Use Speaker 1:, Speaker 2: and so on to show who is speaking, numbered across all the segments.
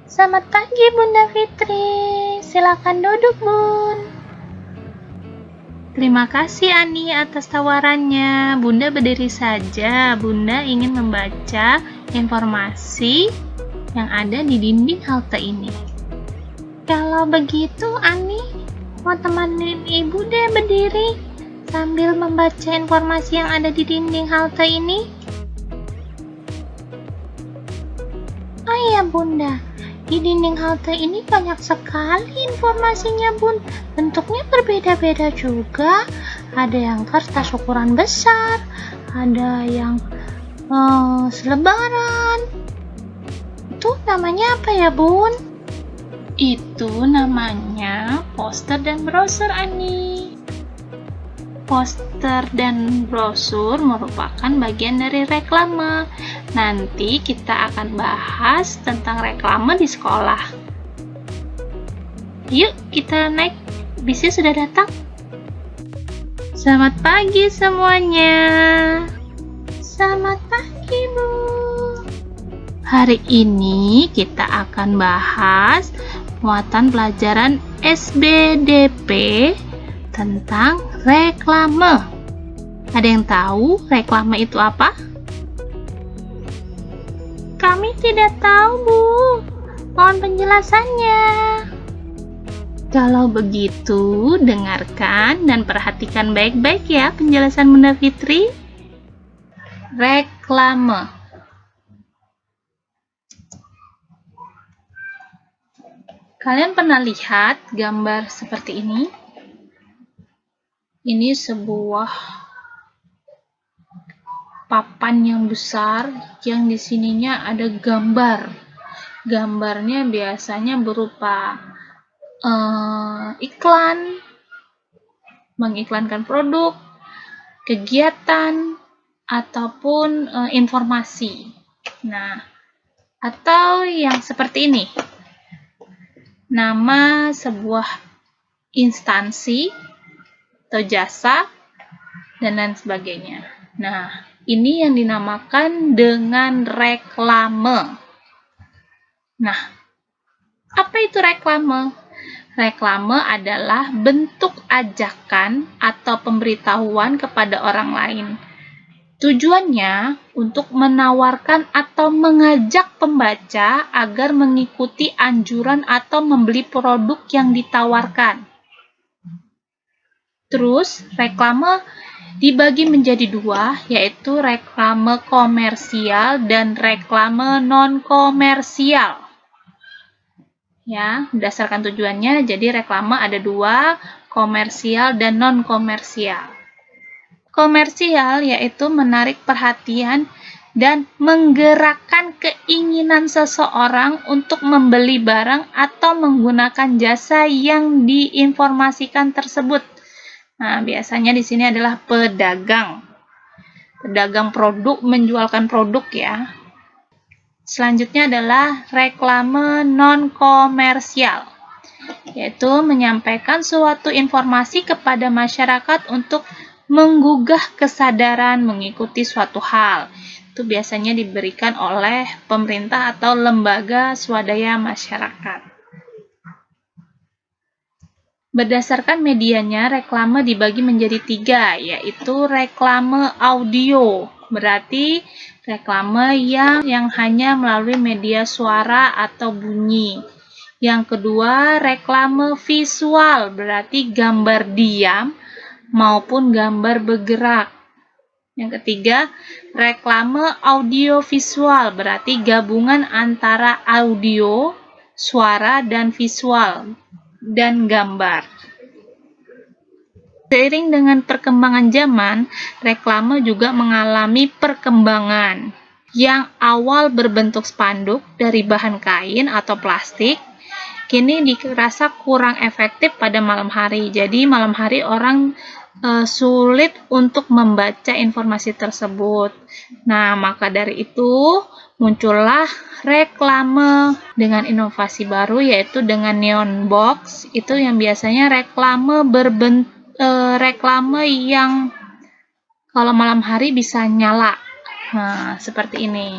Speaker 1: Selamat pagi Bunda Fitri, silakan duduk Bun. Terima kasih Ani atas tawarannya. Bunda berdiri saja. Bunda ingin membaca informasi yang ada di dinding halte ini. Kalau begitu Ani mau temenin Ibu deh berdiri sambil membaca informasi yang ada di dinding halte ini. Oh iya Bunda, di dinding halte ini banyak sekali informasinya Bun. Bentuknya berbeda-beda juga. Ada yang kertas ukuran besar, ada yang selebaran. Itu namanya apa ya Bun? Itu namanya poster dan brosur Ani. Poster dan brosur merupakan bagian dari reklame. Nanti kita akan bahas tentang reklame di sekolah. Yuk kita naik, bisnya sudah datang. Selamat pagi semuanya. Selamat pagi Bu. Hari ini kita akan bahas muatan pelajaran SBDP tentang reklame. Ada yang tahu reklame itu apa? Kami tidak tahu, Bu. Mohon penjelasannya. Kalau begitu, dengarkan dan perhatikan baik-baik ya penjelasan Bunda Fitri. Reklame. Kalian pernah lihat gambar seperti ini? Ini sebuah papan yang besar yang di sininya ada gambar. Gambarnya biasanya berupa iklan, mengiklankan produk, kegiatan, ataupun informasi. Nah, atau yang seperti ini. Nama sebuah instansi atau jasa dan lain sebagainya. Nah, ini yang dinamakan dengan reklame. Nah, apa itu reklame? Reklame adalah bentuk ajakan atau pemberitahuan kepada orang lain. Tujuannya untuk menawarkan atau mengajak pembaca agar mengikuti anjuran atau membeli produk yang ditawarkan. Terus, reklame dibagi menjadi dua, yaitu reklame komersial dan reklame non-komersial. Ya, berdasarkan tujuannya, jadi reklame ada dua, komersial dan non-komersial. Komersial yaitu menarik perhatian dan menggerakkan keinginan seseorang untuk membeli barang atau menggunakan jasa yang diinformasikan tersebut. Nah, biasanya di sini adalah pedagang. Pedagang produk menjualkan produk ya. Selanjutnya adalah reklame non-komersial, yaitu menyampaikan suatu informasi kepada masyarakat untuk menggugah kesadaran mengikuti suatu hal. Itu biasanya diberikan oleh pemerintah atau lembaga swadaya masyarakat. Berdasarkan medianya, reklame dibagi menjadi tiga, yaitu reklame audio. Berarti reklame yang hanya melalui media suara atau bunyi. Yang kedua, reklame visual, berarti gambar diam maupun gambar bergerak. Yang ketiga, reklame audiovisual, berarti gabungan antara audio, suara, dan visual, dan gambar. Seiring dengan perkembangan zaman, reklame juga mengalami perkembangan. Yang awal berbentuk spanduk dari bahan kain atau plastik, kini dirasa kurang efektif pada malam hari. Jadi malam hari orang sulit untuk membaca informasi tersebut. Nah, maka dari itu muncullah reklame dengan inovasi baru, yaitu dengan neon box. Itu yang biasanya reklame reklame yang kalau malam hari bisa nyala. Nah, seperti ini.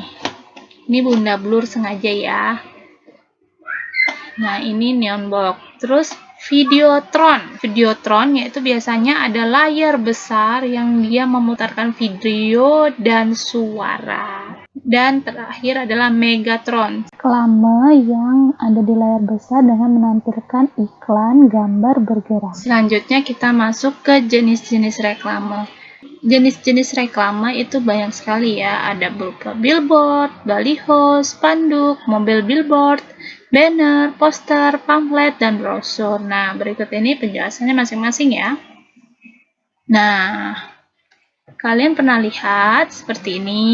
Speaker 1: Ini Bunda blur sengaja ya. Nah, ini neon box. Terus Videotron. Videotron yaitu biasanya ada layar besar yang dia memutarkan video dan suara. Dan terakhir adalah Megatron. Reklame yang ada di layar besar dengan menampilkan iklan gambar bergerak. Selanjutnya kita masuk ke jenis-jenis reklame. Jenis-jenis reklame itu banyak sekali ya, ada berupa billboard, baliho, spanduk, mobil billboard, banner, poster, pamflet, dan brosur. Nah, berikut ini penjelasannya masing-masing ya. Nah, kalian pernah lihat seperti ini.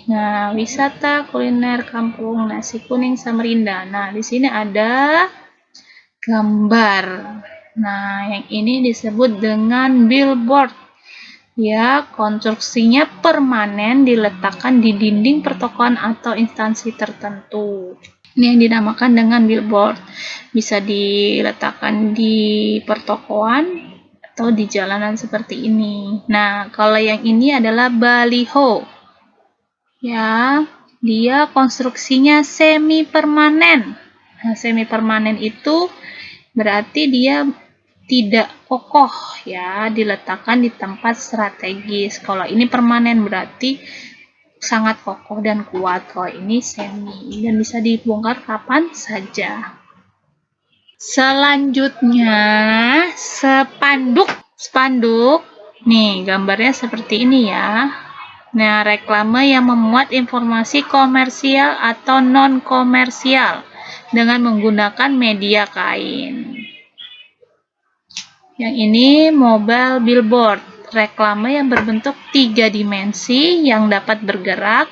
Speaker 1: Nah, wisata kuliner kampung nasi kuning Samarinda. Nah, di sini ada gambar. Nah, yang ini disebut dengan billboard. Ya, konstruksinya permanen diletakkan di dinding pertokoan atau instansi tertentu. Ini yang dinamakan dengan billboard. Bisa diletakkan di pertokoan atau di jalanan seperti ini. Nah, kalau yang ini adalah baliho. Ya, dia konstruksinya semi permanen. Nah, semi permanen itu berarti dia tidak kokoh ya, diletakkan di tempat strategis. Kalau ini permanen berarti sangat kokoh dan kuat. Kalau ini semi dan bisa dibongkar kapan saja. Selanjutnya spanduk. Spanduk nih gambarnya seperti ini ya. Nah, reklame yang memuat informasi komersial atau non komersial dengan menggunakan media kain. Yang ini mobile billboard, reklame yang berbentuk 3 dimensi yang dapat bergerak,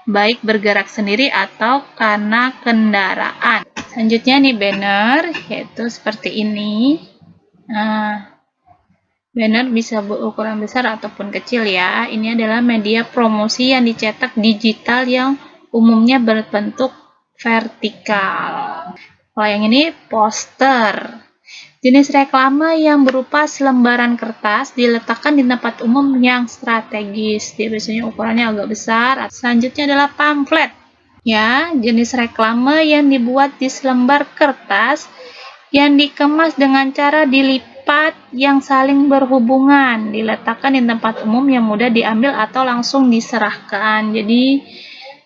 Speaker 1: baik bergerak sendiri atau karena kendaraan. Selanjutnya nih banner, yaitu seperti ini. Nah, banner bisa berukuran besar ataupun kecil ya. Ini adalah media promosi yang dicetak digital yang umumnya berbentuk vertikal. Kalau yang ini poster. Jenis reklame yang berupa selembaran kertas diletakkan di tempat umum yang strategis. Dia biasanya ukurannya agak besar. Selanjutnya adalah pamflet. Ya, jenis reklame yang dibuat di selembar kertas yang dikemas dengan cara dilipat yang saling berhubungan, diletakkan di tempat umum yang mudah diambil atau langsung diserahkan. Jadi,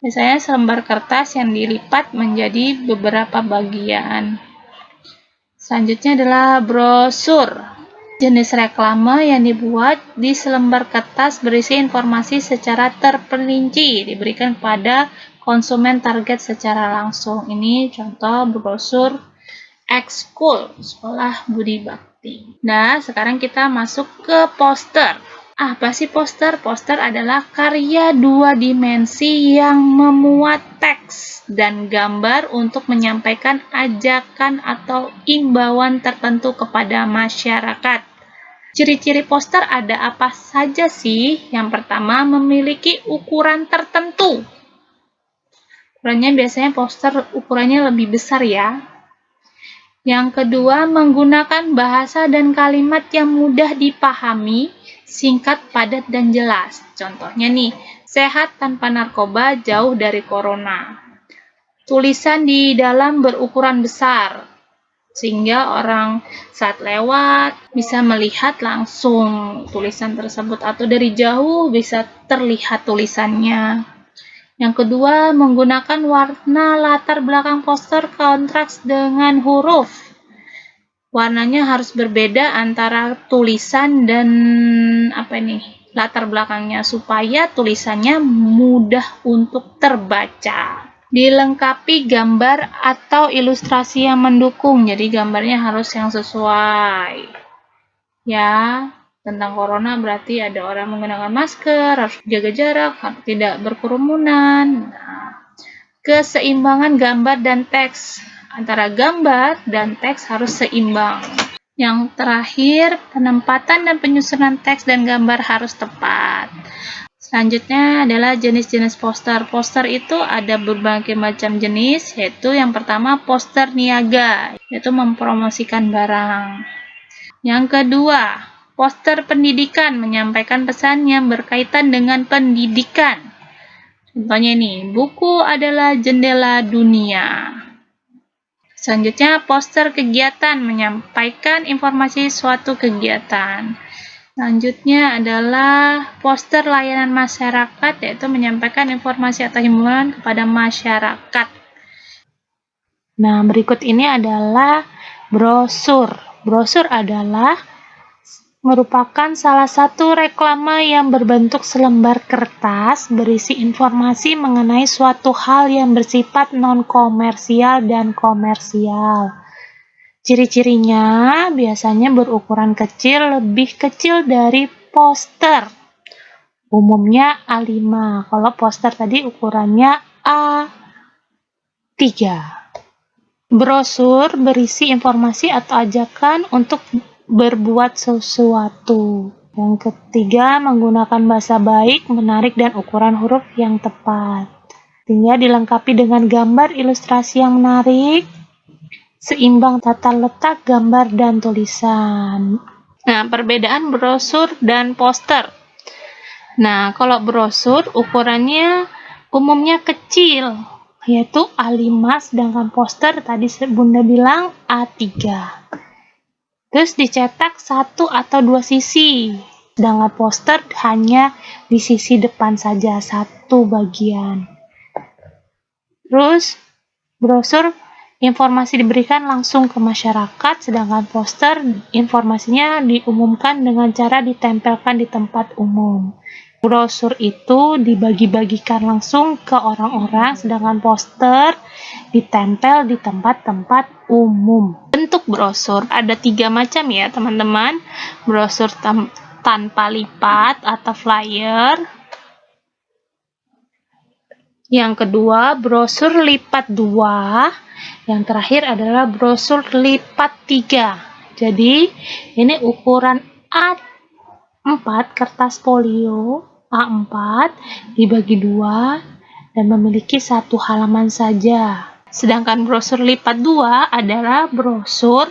Speaker 1: biasanya selembar kertas yang dilipat menjadi beberapa bagian. Selanjutnya adalah brosur. Jenis reklame yang dibuat di selembar kertas berisi informasi secara terperinci, diberikan kepada konsumen target secara langsung. Ini contoh brosur ekskul Sekolah Budi Bakti. Nah, sekarang kita masuk ke poster. Apa sih poster? Poster adalah karya 2 dimensi yang memuat teks dan gambar untuk menyampaikan ajakan atau imbauan tertentu kepada masyarakat. Ciri-ciri poster ada apa saja sih? Yang pertama, memiliki ukuran tertentu. Ukurannya biasanya poster ukurannya lebih besar ya. Yang kedua, menggunakan bahasa dan kalimat yang mudah dipahami, singkat, padat, dan jelas. Contohnya nih, sehat tanpa narkoba, jauh dari corona. Tulisan di dalam berukuran besar, sehingga orang saat lewat bisa melihat langsung tulisan tersebut atau dari jauh bisa terlihat tulisannya. Yang kedua, menggunakan warna latar belakang poster kontras dengan huruf. Warnanya harus berbeda antara tulisan dan latar belakangnya supaya tulisannya mudah untuk terbaca. Dilengkapi gambar atau ilustrasi yang mendukung. Jadi gambarnya harus yang sesuai. Ya, tentang corona berarti ada orang menggunakan masker, harus jaga jarak, tidak berkerumunan. Nah, keseimbangan gambar dan teks. Antara gambar dan teks harus seimbang. Yang terakhir, penempatan dan penyusunan teks dan gambar harus tepat. Selanjutnya adalah jenis-jenis poster. Poster itu ada berbagai macam jenis, yaitu yang pertama poster niaga, yaitu mempromosikan barang. Yang kedua, Poster pendidikan menyampaikan pesan yang berkaitan dengan pendidikan. Contohnya nih, buku adalah jendela dunia. Selanjutnya, poster kegiatan menyampaikan informasi suatu kegiatan. Selanjutnya adalah poster layanan masyarakat, yaitu menyampaikan informasi atau himbauan kepada masyarakat. Nah, berikut ini adalah brosur. Brosur adalah merupakan salah satu reklame yang berbentuk selembar kertas berisi informasi mengenai suatu hal yang bersifat non-komersial dan komersial. Ciri-cirinya biasanya berukuran kecil, lebih kecil dari poster. Umumnya A5. Kalau poster tadi ukurannya A3. Brosur berisi informasi atau ajakan untuk berbuat sesuatu. Yang ketiga, menggunakan bahasa baik, menarik, dan ukuran huruf yang tepat. Tinggal dilengkapi dengan gambar ilustrasi yang menarik, seimbang tata letak gambar dan tulisan. Nah, perbedaan brosur dan poster. Nah, kalau brosur ukurannya umumnya kecil, yaitu A5, sedangkan poster tadi Bunda bilang A3. Terus dicetak satu atau dua sisi, sedangkan poster hanya di sisi depan saja, satu bagian. Terus brosur informasi diberikan langsung ke masyarakat, sedangkan poster informasinya diumumkan dengan cara ditempelkan di tempat umum. Brosur itu dibagi-bagikan langsung ke orang-orang, sedangkan poster ditempel di tempat-tempat umum. Bentuk brosur ada 3 macam ya teman-teman. Brosur tanpa lipat atau flyer. Yang kedua, brosur lipat 2. Yang terakhir adalah brosur lipat 3. Jadi, ini ukuran A4 kertas folio A4 dibagi 2 dan memiliki 1 halaman saja. Sedangkan brosur lipat 2 adalah brosur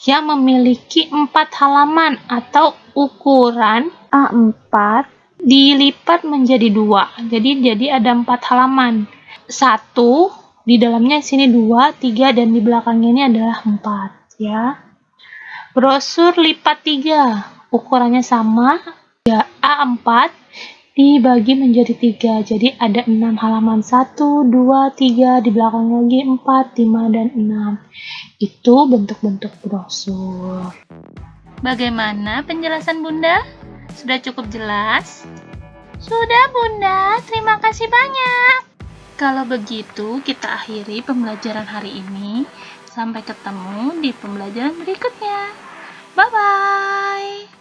Speaker 1: yang memiliki 4 halaman atau ukuran A4 dilipat menjadi 2. Jadi ada 4 halaman. 1 di dalamnya sini 2, 3 dan di belakangnya ini adalah 4 ya. Brosur lipat 3 ukurannya sama, A4 dibagi menjadi 3. Jadi ada 6 halaman. 1, 2, 3, di belakang lagi 4, 5 dan 6. Itu bentuk-bentuk brosur. Bagaimana penjelasan Bunda? Sudah cukup jelas? Sudah Bunda, terima kasih banyak. Kalau begitu, kita akhiri pembelajaran hari ini. Sampai ketemu di pembelajaran berikutnya. Bye-bye.